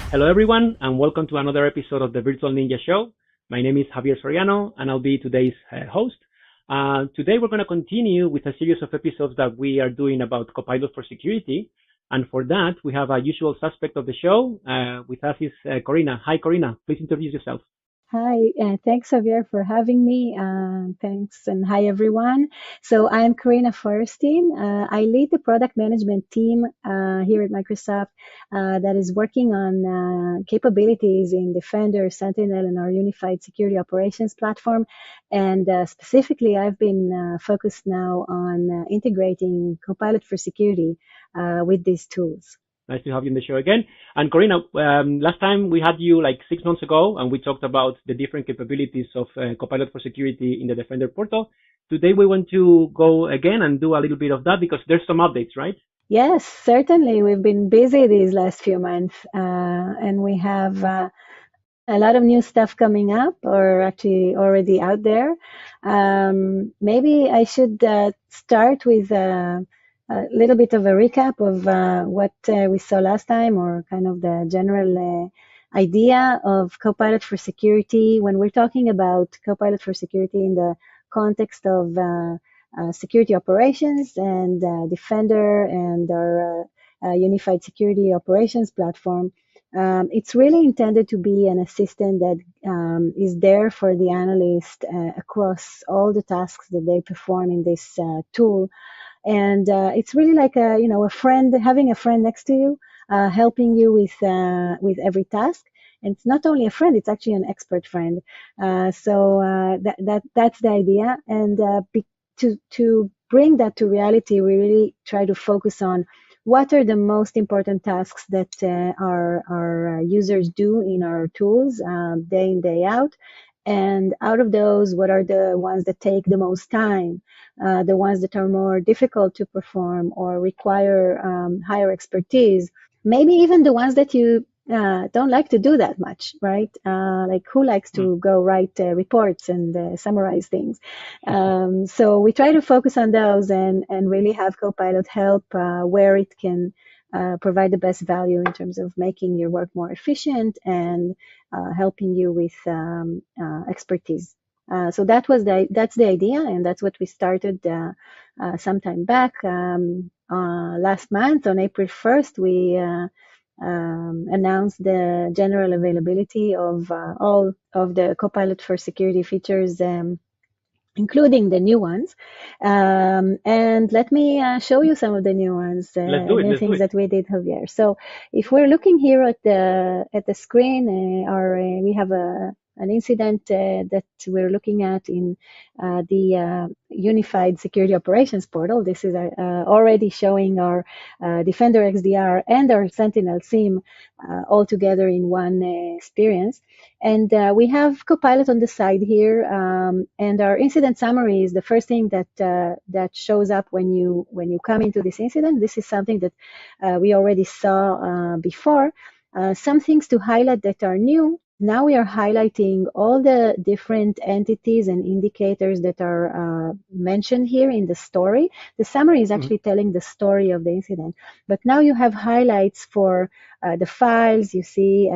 Hello, everyone, and welcome to another episode of the Virtual Ninja Show. My name is Javier Soriano, and I'll be today's host. Today, we're going to continue with a series of episodes that we are doing about Copilot for security. And for that, we have a usual suspect of the show. With us is Corina. Hi, Corina. Please introduce yourself. Hi, thanks Javier for having me. Thanks and hi everyone. So I'm Karina Feuerstein. I lead the product management team here at Microsoft that is working on capabilities in Defender, Sentinel, and our unified security operations platform. And specifically, I've been focused now on integrating Copilot for security with these tools. Nice to have you on the show again. And Corina, last time we had you like 6 months ago, and we talked about the different capabilities of Copilot for security in the Defender portal. Today we want to go again and do a little bit of that because there's some updates, right? Yes, certainly. We've been busy these last few months, and we have a lot of new stuff coming up or actually already out there. Maybe I should start with a little bit of a recap of what we saw last time, or kind of the general idea of Copilot for security. When we're talking about Copilot for security in the context of security operations and Defender and our unified security operations platform, it's really intended to be an assistant that is there for the analyst across all the tasks that they perform in this tool. And it's really like a friend, having a friend next to you, helping you with every task. And it's not only a friend; it's actually an expert friend. So that's the idea. And to bring that to reality, we really try to focus on what are the most important tasks that our users do in our tools day in, day out. And out of those, what are the ones that take the most time, the ones that are more difficult to perform or require higher expertise, maybe even the ones that you don't like to do that much, right? Like who likes to go write reports and summarize things? So we try to focus on those and really have Copilot help where it can provide the best value in terms of making your work more efficient and helping you with expertise. So that's the idea, and that's what we started sometime back. Last month on April 1st, we announced the general availability of all of the Copilot for security features, including the new ones. And let me show you some of the new ones, new things that we did, Javier. So if we're looking here at the screen, we have an incident that we're looking at in the Unified Security Operations portal. This is already showing our Defender XDR and our Sentinel SIEM all together in one experience. And we have Copilot on the side here, and our incident summary is the first thing that shows up when you come into this incident. This is something that we already saw before. Some things to highlight that are new. Now we are highlighting all the different entities and indicators that are mentioned here in the story. The summary is actually telling the story of the incident. But now you have highlights for the files. You see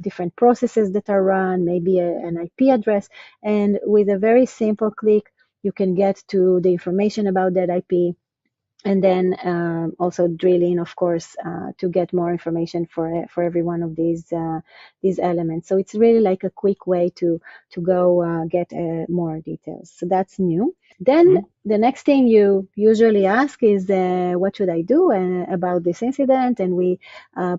different processes that are run, maybe an IP address. And with a very simple click, you can get to the information about that IP. And then also drill in, of course, to get more information for every one of these elements. So it's really like a quick way to go get more details. So that's new. Then the next thing you usually ask is, what should I do about this incident? And we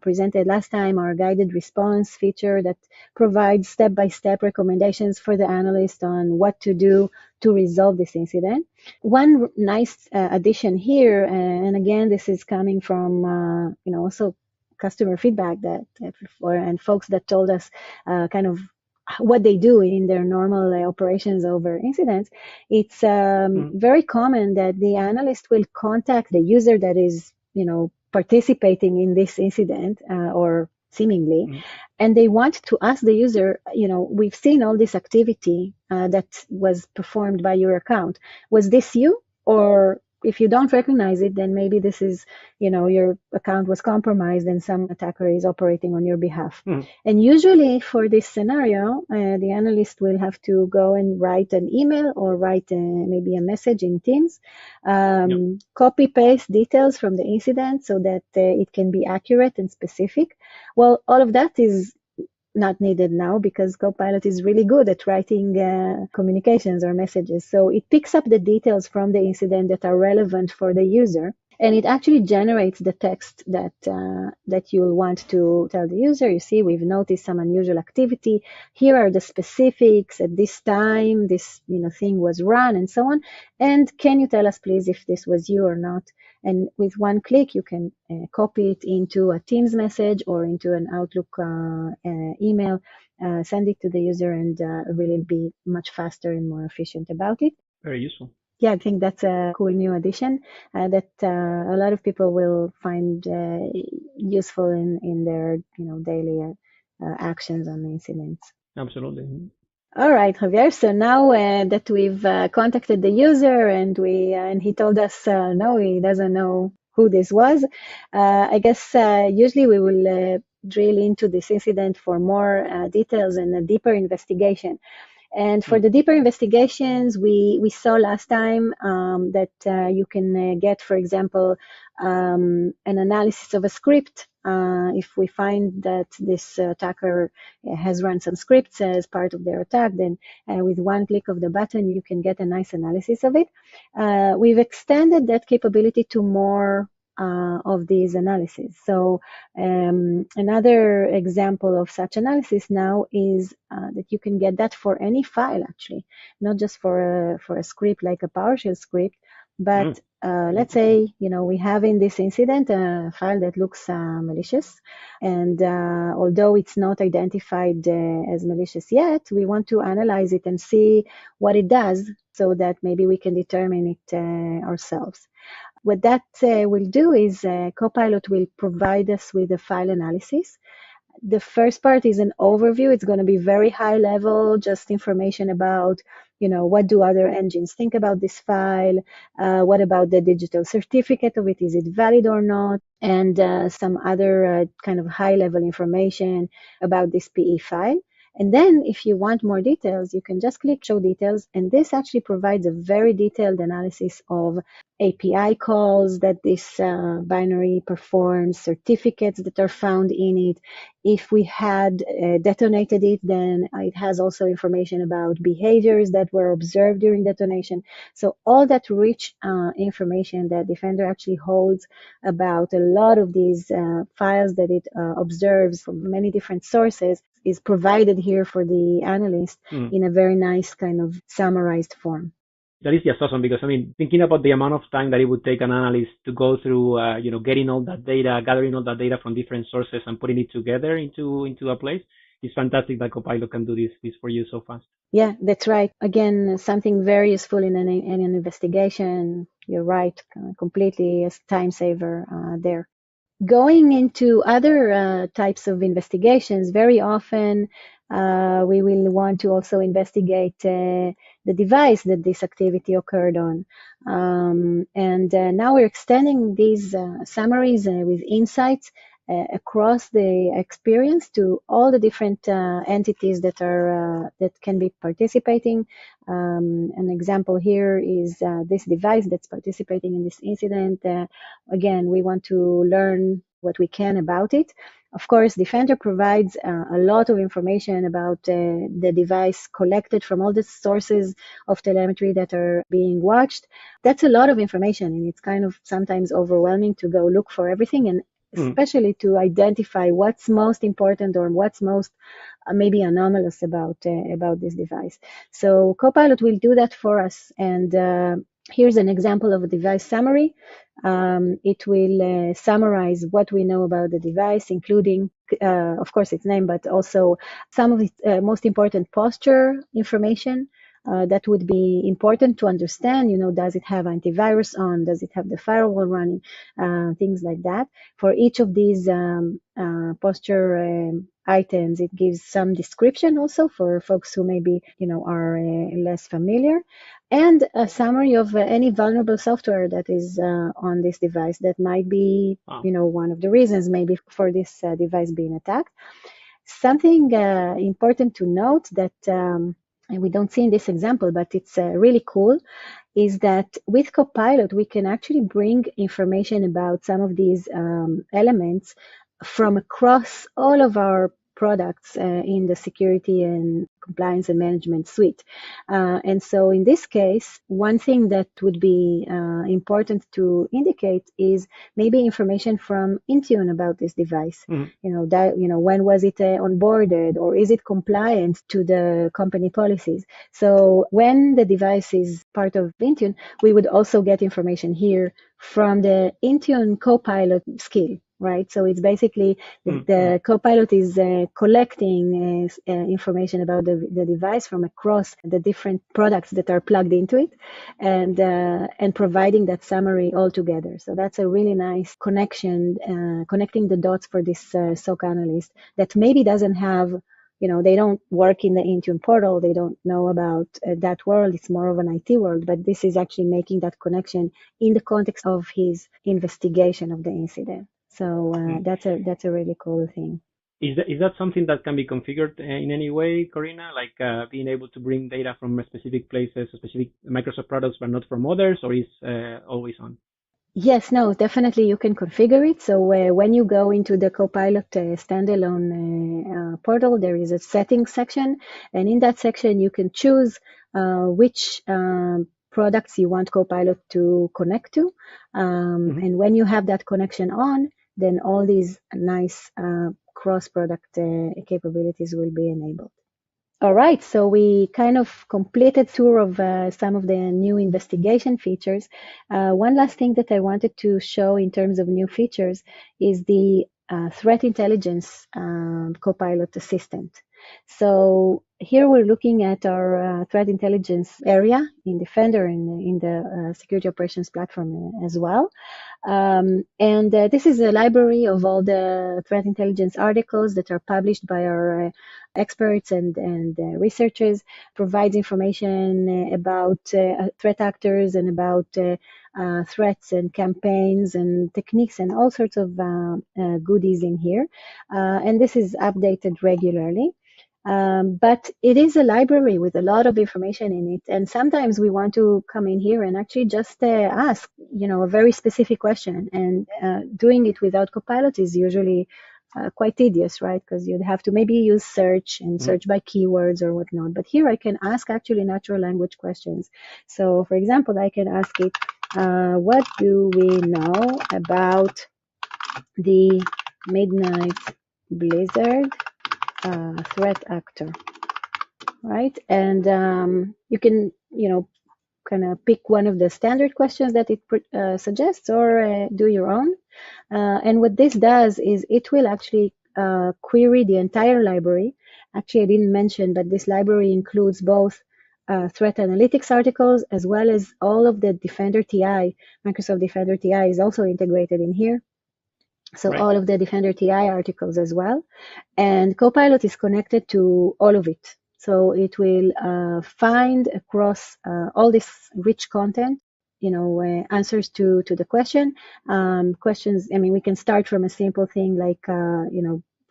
presented last time our guided response feature that provides step-by-step recommendations for the analyst on what to do to resolve this incident. One nice addition here, and again, this is coming from also customer feedback and folks that told us kind of what they do in their normal operations over incidents. It's very common that the analyst will contact the user that is participating in this incident or seemingly, and they want to ask the user, we've seen all this activity that was performed by your account. Was this you, or if you don't recognize it, then maybe this is, your account was compromised and some attacker is operating on your behalf. And usually for this scenario, the analyst will have to go and write an email or write maybe a message in Teams, copy paste details from the incident so that it can be accurate and specific. Well, all of that is not needed now because Copilot is really good at writing communications or messages. So it picks up the details from the incident that are relevant for the user, and it actually generates the text that you'll want to tell the user. You see, we've noticed some unusual activity. Here are the specifics. At this time, this thing was run, and so on. And can you tell us, please, if this was you or not? And with one click, you can copy it into a Teams message or into an Outlook email, send it to the user, and really be much faster and more efficient about it. Very useful. Yeah, I think that's a cool new addition that a lot of people will find useful in their daily actions on incidents. Absolutely. All right, Javier. So now that we've contacted the user and he told us no, he doesn't know who this was, I guess usually we will drill into this incident for more details and a deeper investigation. And for the deeper investigations, we saw last time that you can get, for example, an analysis of a script. If we find that this attacker has run some scripts as part of their attack, then with one click of the button, you can get a nice analysis of it. We've extended that capability to more of these analyses. So another example of such analysis now is that you can get that for any file, actually, not just for a script like a PowerShell script, but let's say we have in this incident a file that looks malicious, and although it's not identified as malicious yet, we want to analyze it and see what it does so that maybe we can determine it ourselves. What that will do is Copilot will provide us with a file analysis. The first part is an overview. It's going to be very high level, just information about, what do other engines think about this file? What about the digital certificate of it? Is it valid or not? And some other kind of high level information about this PE file. And then if you want more details, you can just click show details. And this actually provides a very detailed analysis of API calls that this binary performs, certificates that are found in it. If we had detonated it, then it has also information about behaviors that were observed during detonation. So all that rich information that Defender actually holds about a lot of these files that it observes from many different sources is provided here for the analyst in a very nice kind of summarized form. That is just awesome because, thinking about the amount of time that it would take an analyst to go through, getting all that data, gathering all that data from different sources and putting it together into a place, it's fantastic that Copilot can do this for you so fast. Yeah, that's right. Again, something very useful in an investigation. You're right, completely a time saver there. Going into other types of investigations, very often we will want to also investigate the device that this activity occurred on. And now we're extending these summaries with insights across the experience to all the different entities that can be participating. An example here is this device that's participating in this incident. Again, we want to learn what we can about it. Of course, Defender provides a lot of information about the device collected from all the sources of telemetry that are being watched. That's a lot of information, and it's kind of sometimes overwhelming to go look for everything, and especially to identify what's most important or what's most maybe anomalous about this device. So Copilot will do that for us, and here's an example of a device summary. It will summarize what we know about the device, including, of course, its name, but also some of its most important posture information. that would be important to understand. Does it have antivirus on? Does it have the firewall running? Things like that. For each of these posture items, it gives some description also for folks who maybe are less familiar, and a summary of any vulnerable software that is on this device that might be one of the reasons maybe for this device being attacked. Something important to note that and we don't see in this example, but it's really cool, is that with Copilot, we can actually bring information about some of these elements from across all of our products in the security and compliance and management suite. And so in this case, one thing that would be important to indicate is maybe information from Intune about this device. When was it onboarded, or is it compliant to the company policies? So when the device is part of Intune, we would also get information here from the Intune Copilot skill, right? So it's basically the Copilot is collecting information about the device from across the different products that are plugged into it, and providing that summary all together. So that's a really nice connection, connecting the dots for this SOC analyst that maybe doesn't have, they don't work in the Intune portal. They don't know about that world. It's more of an IT world, but this is actually making that connection in the context of his investigation of the incident. So that's a really cool thing. Is that something that can be configured in any way, Corina? Like being able to bring data from specific places, specific Microsoft products, but not from others, or is always on? Yes, no, definitely you can configure it. So when you go into the Copilot standalone portal, there is a settings section, and in that section you can choose which products you want Copilot to connect to. And when you have that connection on, then all these nice cross-product capabilities will be enabled. All right, so we kind of completed tour of some of the new investigation features. One last thing that I wanted to show in terms of new features is the threat intelligence Copilot assistant. So here we're looking at our threat intelligence area in Defender and in the security operations platform as well. And this is a library of all the threat intelligence articles that are published by our experts and researchers, provides information about threat actors and about threats and campaigns and techniques and all sorts of goodies in here. And this is updated regularly. But it is a library with a lot of information in it. And sometimes we want to come in here and actually just ask, a very specific question. And doing it without Copilot is usually quite tedious, right? Because you'd have to maybe use search and search by keywords or whatnot. But here I can ask actually natural language questions. So for example, I can ask it, what do we know about the Midnight Blizzard threat actor, right? And you can, kind of pick one of the standard questions that it suggests, or do your own. And what this does is it will actually query the entire library. Actually, I didn't mention, but this library includes both threat analytics articles as well as all of the Defender TI. Microsoft Defender TI is also integrated in here. So all of the Defender TI articles as well. And Copilot is connected to all of it. So it will find across all this rich content, answers to the question. Questions, we can start from a simple thing like,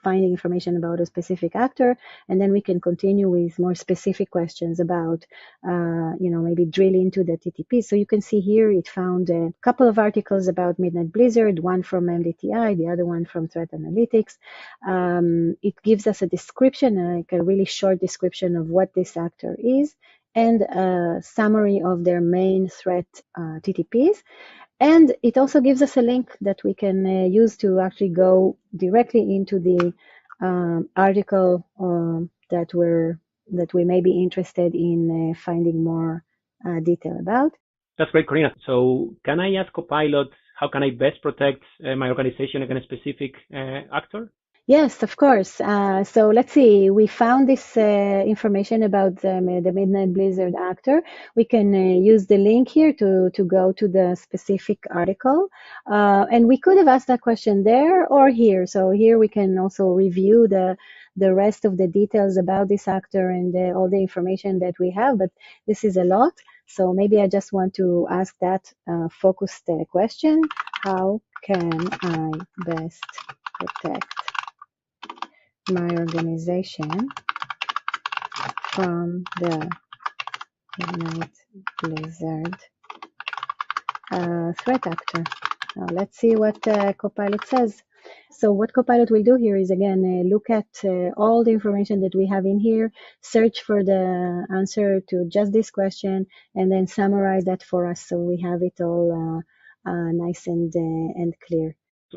finding information about a specific actor, and then we can continue with more specific questions about, maybe drill into the TTP. So you can see here it found a couple of articles about Midnight Blizzard, one from MDTI, the other one from Threat Analytics. It gives us a description, like a really short description of what this actor is, and a summary of their main threat TTPs. And it also gives us a link that we can use to actually go directly into the article that we may be interested in finding more detail about. That's great, Corina. So can I ask Copilot, how can I best protect my organization against a specific actor? Yes, of course. So let's see. We found this information about the Midnight Blizzard actor. We can use the link here to go to the specific article. And we could have asked that question there or here. So here we can also review the rest of the details about this actor and all the information that we have. But this is a lot. So maybe I just want to ask that focused question. How can I best protect my organization from the Midnight Blizzard threat actor? Now let's see what Copilot says. So what Copilot will do here is again look at all the information that we have in here, search for the answer to just this question, and then summarize that for us so we have it all nice and clear.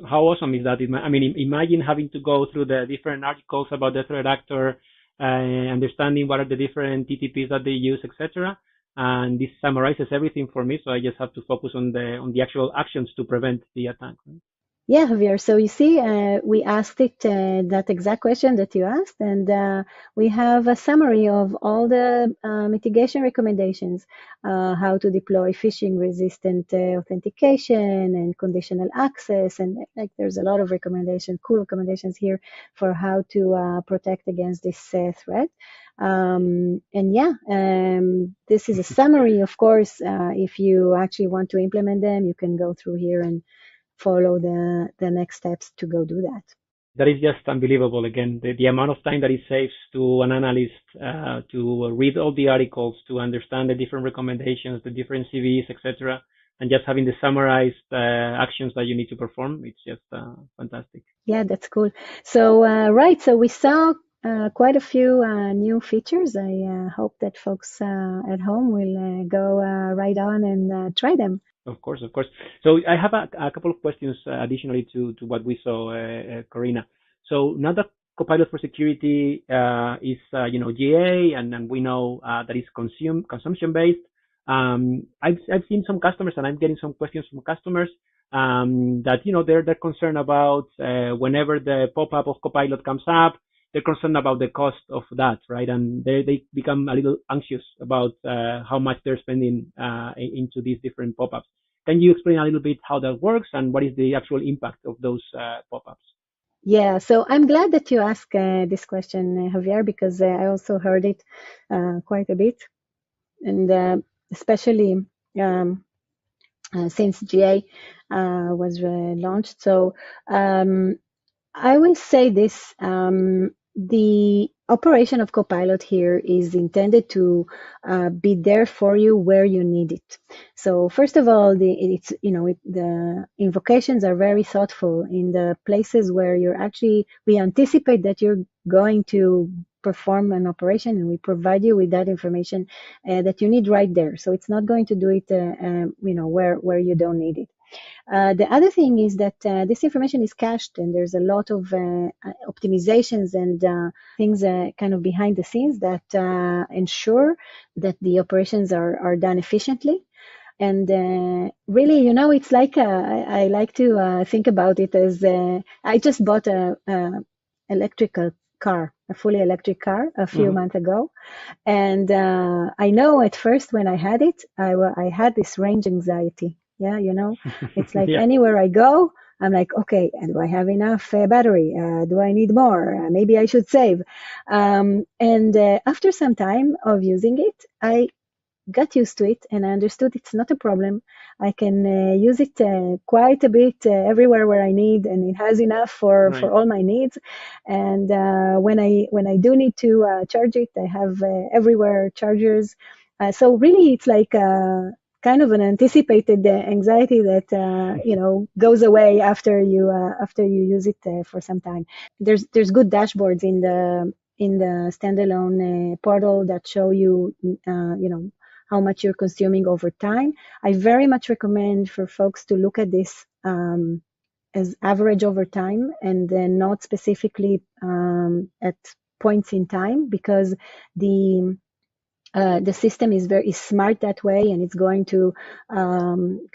How awesome is that? I mean, imagine having to go through the different articles about the threat actor, understanding what are the different TTPs that they use, etc. And this summarizes everything for me, so I just have to focus on the actual actions to prevent the attack. Right? Yeah, Javier. So you see, we asked it that exact question that you asked, and we have a summary of all the mitigation recommendations, how to deploy phishing-resistant authentication and conditional access, and like there's a lot of recommendations, cool recommendations here for how to protect against this threat. And yeah, this is a summary. Of course, if you actually want to implement them, you can go through here and follow the next steps to go do that. That is just unbelievable. Again, the amount of time that it saves to an analyst to read all the articles, to understand the different recommendations, the different CVs, etc., and just having the summarized actions that you need to perform. It's just fantastic. Yeah, that's cool. So right, so we saw quite a few new features. I hope that folks at home will go right on and try them. Of course, of course. So I have a couple of questions additionally to what we saw, Corina. So now that Copilot for Security is GA, and we know that it's consumption based. I've seen some customers, and I'm getting some questions from customers that they're concerned about whenever the pop-up of Copilot comes up. They're concerned about the cost of that, right? And they become a little anxious about how much they're spending into these different pop-ups. Can you explain a little bit how that works and what is the actual impact of those pop-ups? Yeah, so I'm glad that you asked this question, Javier, because I also heard it quite a bit, and especially since GA was launched. So I will say this. The operation of Copilot here is intended to be there for you where you need it. So first of all, the invocations are very thoughtful in the places where we anticipate that you're going to perform an operation, and we provide you with that information that you need right there. So it's not going to do it, where you don't need it. The other thing is that this information is cached, and there's a lot of optimizations and things kind of behind the scenes that ensure that the operations are done efficiently. And really, it's like I like to think about it as I just bought a electrical car, a fully electric car, a few months ago. And I know at first when I had it, I had this range anxiety. Yeah, it's like anywhere I go, I'm like, okay, do I have enough battery? Do I need more? Maybe I should save. And after some time of using it, I got used to it, and I understood it's not a problem. I can use it quite a bit everywhere where I need, and it has enough for all my needs. And when I do need to charge it, I have everywhere chargers. So really, it's like kind of an anticipated anxiety that goes away after you use it for some time. There's good dashboards in the standalone portal that show you how much you're consuming over time. I very much recommend for folks to look at this as average over time, and then not specifically at points in time, because the system is very smart that way, and it's going to again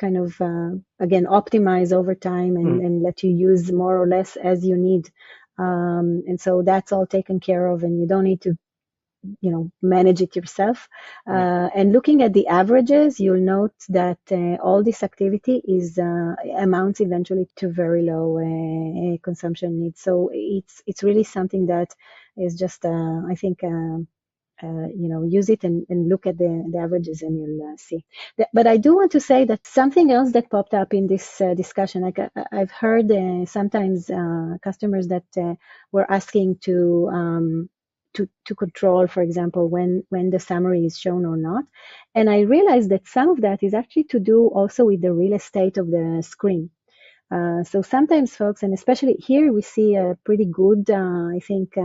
optimize over time and let you use more or less as you need And so that's all taken care of, and you don't need to manage it yourself. And looking at the averages, you'll note that all this activity is amounts eventually to very low consumption needs. So it's really something that is just I think use it and look at the averages, and you'll see. But I do want to say that something else that popped up in this discussion, like I've heard sometimes customers that were asking to control, for example, when the summary is shown or not. And I realized that some of that is actually to do also with the real estate of the screen. So sometimes folks, and especially here, we see a pretty good, I think,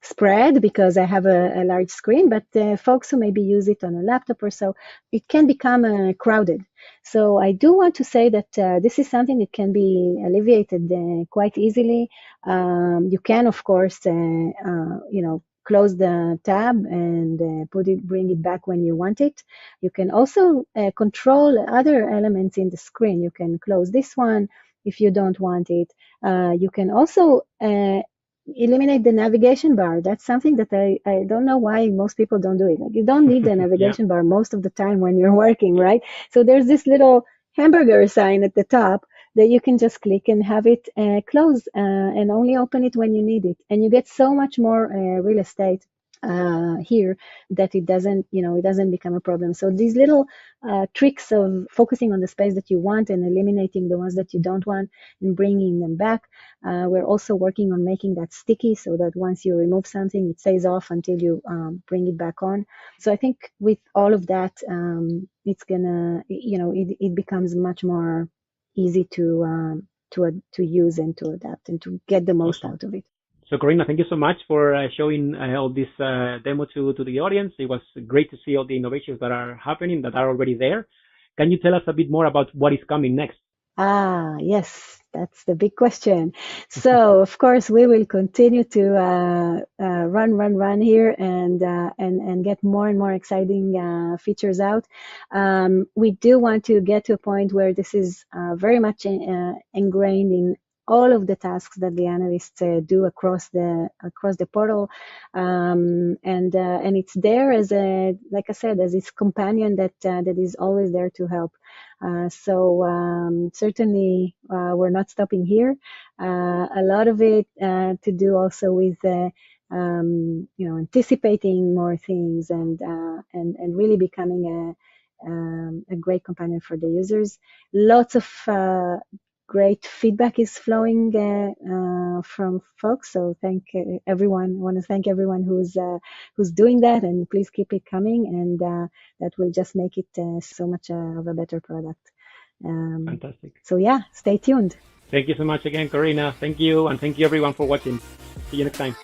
spread because I have a large screen, but folks who maybe use it on a laptop or so, it can become crowded. So I do want to say that this is something that can be alleviated quite easily. You can, of course, close the tab and bring it back when you want it. You can also control other elements in the screen. You can close this one if you don't want it. You can also eliminate the navigation bar. That's something that I don't know why most people don't do it. Like, you don't need the navigation bar most of the time when you're working, right? So there's this little hamburger sign at the top that you can just click and have it close and only open it when you need it. And you get so much more real estate here that it doesn't become a problem. So these little tricks of focusing on the space that you want and eliminating the ones that you don't want and bringing them back. We're also working on making that sticky so that once you remove something, it stays off until you bring it back on. So I think with all of that, it's gonna, it becomes much more easy to use and to adapt and to get the most out of it. So Corina, thank you so much for showing all this demo to the audience. It was great to see all the innovations that are happening, that are already there. Can you tell us a bit more about what is coming next? Yes, that's the big question. So, of course, we will continue to run here and get more and more exciting features out. We do want to get to a point where this is very much ingrained in all of the tasks that the analysts do across the portal, and it's there as like I said, as this companion that is always there to help. So certainly we're not stopping here. A lot of it to do also with anticipating more things and really becoming a great companion for the users. Lots of great feedback is flowing from folks. So thank everyone. I want to thank everyone who's doing that, and please keep it coming. And that will just make it so much of a better product. Fantastic. So yeah, stay tuned. Thank you so much again, Corina. Thank you, and thank you everyone for watching. See you next time.